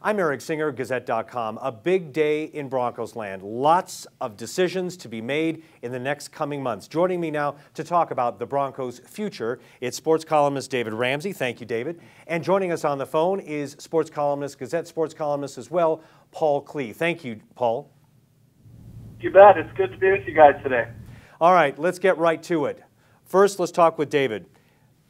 I'm Eric Singer, Gazette.com. A big day in Broncos land. Lots of decisions to be made in the next coming months. Joining me now to talk about the Broncos' future, it's sports columnist David Ramsey. Thank you, David. And joining us on the phone is sports columnist, Gazette Sports columnist as well, Paul Klee. Thank you, Paul. You bet. It's good to be with you guys today. All right, let's get right to it. First, let's talk with David.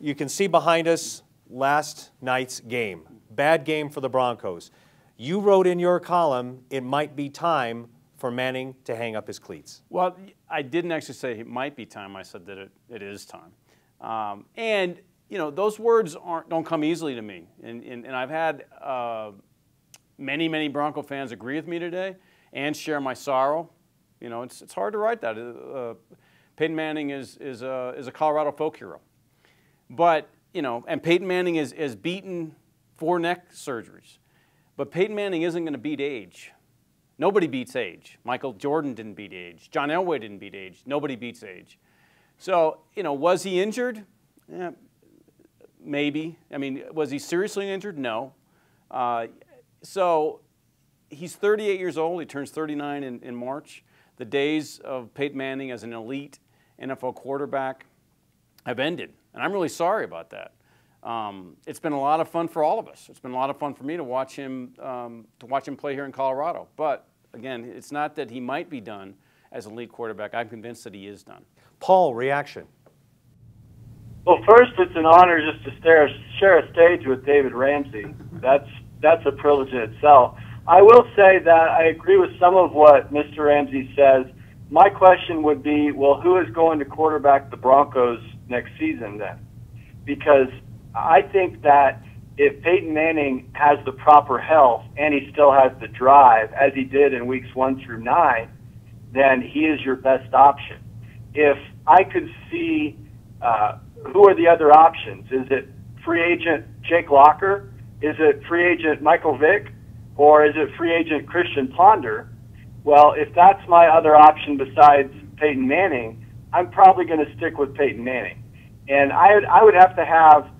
You can see behind us last night's game. Bad game for the Broncos. You wrote in your column, it might be time for Manning to hang up his cleats. Well, I didn't actually say it might be time. I said that it is time. And, you know, those words don't come easily to me. And I've had many Bronco fans agree with me today and share my sorrow. You know, it's hard to write that. Peyton Manning is a Colorado folk hero. But, you know, and Peyton Manning is beaten 4 neck surgeries. But Peyton Manning isn't going to beat age. Nobody beats age. Michael Jordan didn't beat age. John Elway didn't beat age. Nobody beats age. So, you know, was he injured? Yeah, maybe. I mean, was he seriously injured? No. So he's 38 years old. He turns 39 in March. The days of Peyton Manning as an elite NFL quarterback have ended. And I'm really sorry about that. It's been a lot of fun for all of us. It's been a lot of fun for me to watch him play here in Colorado. But again, it's not that he might be done as an elite quarterback. I'm convinced that he is done. Paul, reaction. Well, first, it's an honor just to share a stage with David Ramsey. That's a privilege in itself. I will say that I agree with some of what Mr. Ramsey says. My question would be, well, who is going to quarterback the Broncos next season then? Because I think that if Peyton Manning has the proper health and he still has the drive, as he did in weeks 1 through 9, then he is your best option. If I could see who are the other options, is it free agent Jake Locker? Is it free agent Michael Vick? Or is it free agent Christian Ponder? Well, if that's my other option besides Peyton Manning, I'm probably going to stick with Peyton Manning. And I would have to have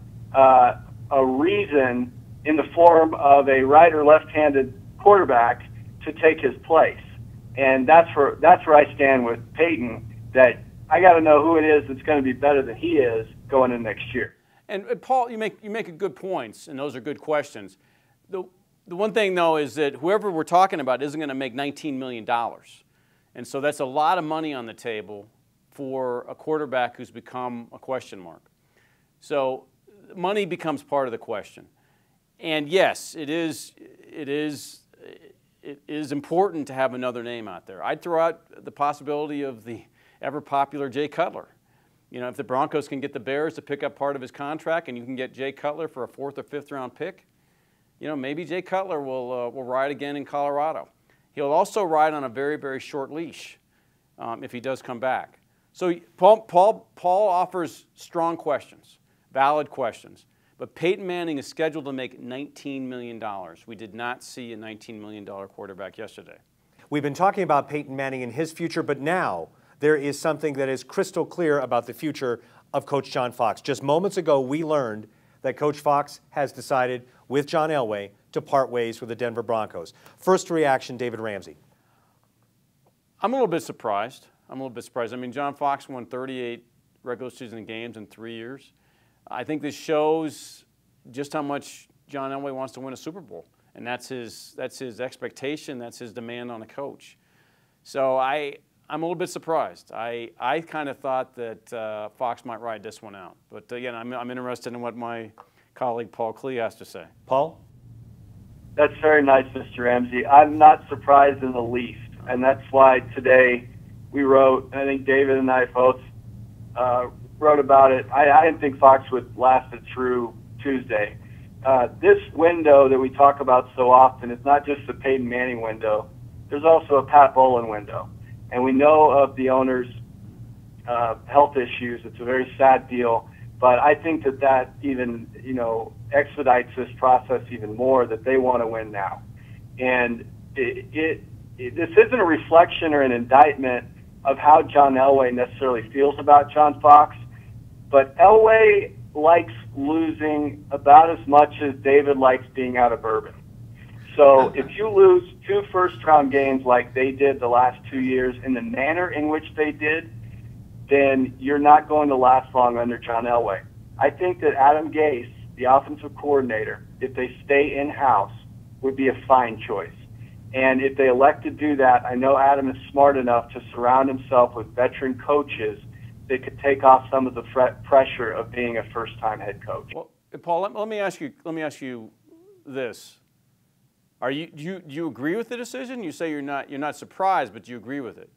a reason in the form of a right or left-handed quarterback to take his place. And that's where I stand with Peyton, that I got to know who it is that's going to be better than he is going in next year. And Paul, you make a good points, and those are good questions. The one thing, though, is that whoever we're talking about isn't going to make $19 million. And so that's a lot of money on the table for a quarterback who's become a question mark. So money becomes part of the question. And yes, it is important to have another name out there. I'd throw out the possibility of the ever-popular Jay Cutler. You know, if the Broncos can get the Bears to pick up part of his contract and you can get Jay Cutler for a 4th or 5th round pick, you know, maybe Jay Cutler will ride again in Colorado. He'll also ride on a very short leash if he does come back. So Paul offers strong questions, valid questions. But Peyton Manning is scheduled to make $19 million. We did not see a $19 million quarterback yesterday. We've been talking about Peyton Manning and his future, but now there is something that is crystal clear about the future of Coach John Fox. Just moments ago, we learned that Coach Fox has decided with John Elway to part ways with the Denver Broncos. First reaction, David Ramsey. I'm a little bit surprised. I mean, John Fox won 38 regular season games in 3 years. I think this shows just how much John Elway wants to win a Super Bowl, and that's his expectation. That's his demand on a coach. So I'm a little bit surprised. I kind of thought that Fox might ride this one out. But again, I'm interested in what my colleague Paul Klee has to say. Paul? That's very nice, Mr. Ramsey. I'm not surprised in the least, and that's why today we wrote, I think David and I both wrote about it. I didn't think Fox would last it through Tuesday. This window that we talk about so often is not just the Peyton Manning window. There's also a Pat Bowlen window. And we know of the owner's health issues. It's a very sad deal. But I think that even, you know, expedites this process even more, that they want to win now. And this isn't a reflection or an indictment of how John Elway necessarily feels about John Fox, but Elway likes losing about as much as David likes being out of bourbon. So if you lose 2 first-round games like they did the last 2 years in the manner in which they did, then you're not going to last long under John Elway. I think that Adam Gase, the offensive coordinator, if they stay in-house, would be a fine choice. And if they elect to do that, I know Adam is smart enough to surround himself with veteran coaches that could take off some of the pressure of being a first-time head coach. Well, Paul, let me ask you this. Do you agree with the decision? You say you're not surprised, but do you agree with it?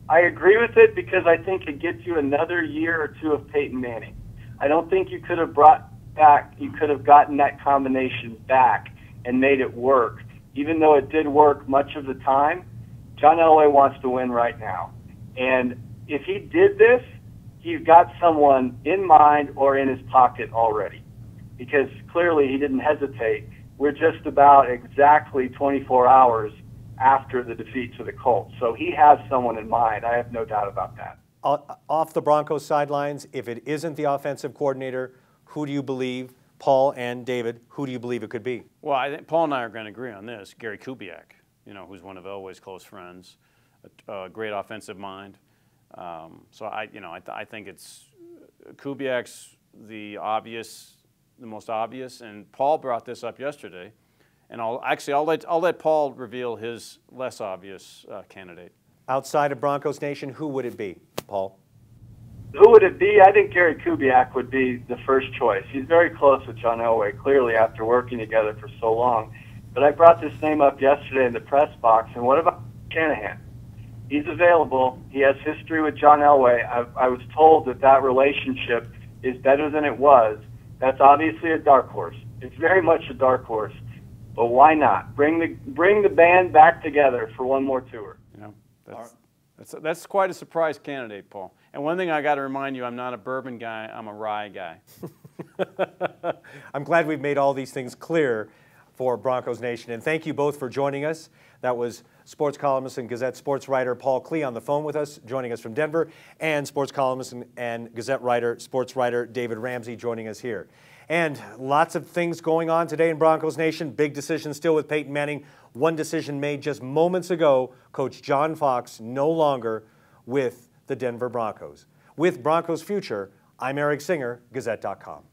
I agree with it because I think it gets you another year or 2 of Peyton Manning. I don't think you could have gotten that combination back and made it work. Even though it did work much of the time, John Elway wants to win right now. And if he did this, he's got someone in mind or in his pocket already. Because clearly he didn't hesitate. We're just about exactly 24 hours after the defeat to the Colts. So he has someone in mind. I have no doubt about that. Off the Broncos sidelines, if it isn't the offensive coordinator, who do you believe, Paul and David, who do you believe it could be? Well, I think Paul and I are going to agree on this. Gary Kubiak, who's one of Elway's close friends, a great offensive mind. So I think it's Kubiak's the most obvious, and Paul brought this up yesterday. And I'll let Paul reveal his less obvious candidate. Outside of Broncos Nation, who would it be, Paul? Who would it be? I think Gary Kubiak would be the first choice. He's very close with John Elway, clearly after working together for so long. But I brought this name up yesterday in the press box, and what about Shanahan? He's available. He has history with John Elway. I was told that relationship is better than it was. That's obviously a dark horse. It's very much a dark horse. But why not? Bring the band back together for one more tour. That's quite a surprise candidate, Paul. And one thing I got to remind you, I'm not a bourbon guy, I'm a rye guy. I'm glad we've made all these things clear for Broncos Nation. And thank you both for joining us. That was sports columnist and Gazette Sports writer Paul Klee on the phone with us, joining us from Denver, and sports columnist and Gazette writer, sports writer David Ramsey joining us here. And lots of things going on today in Broncos Nation. Big decision still with Peyton Manning. One decision made just moments ago. Coach John Fox no longer with the Denver Broncos. With Broncos Future, I'm Eric Singer, Gazette.com.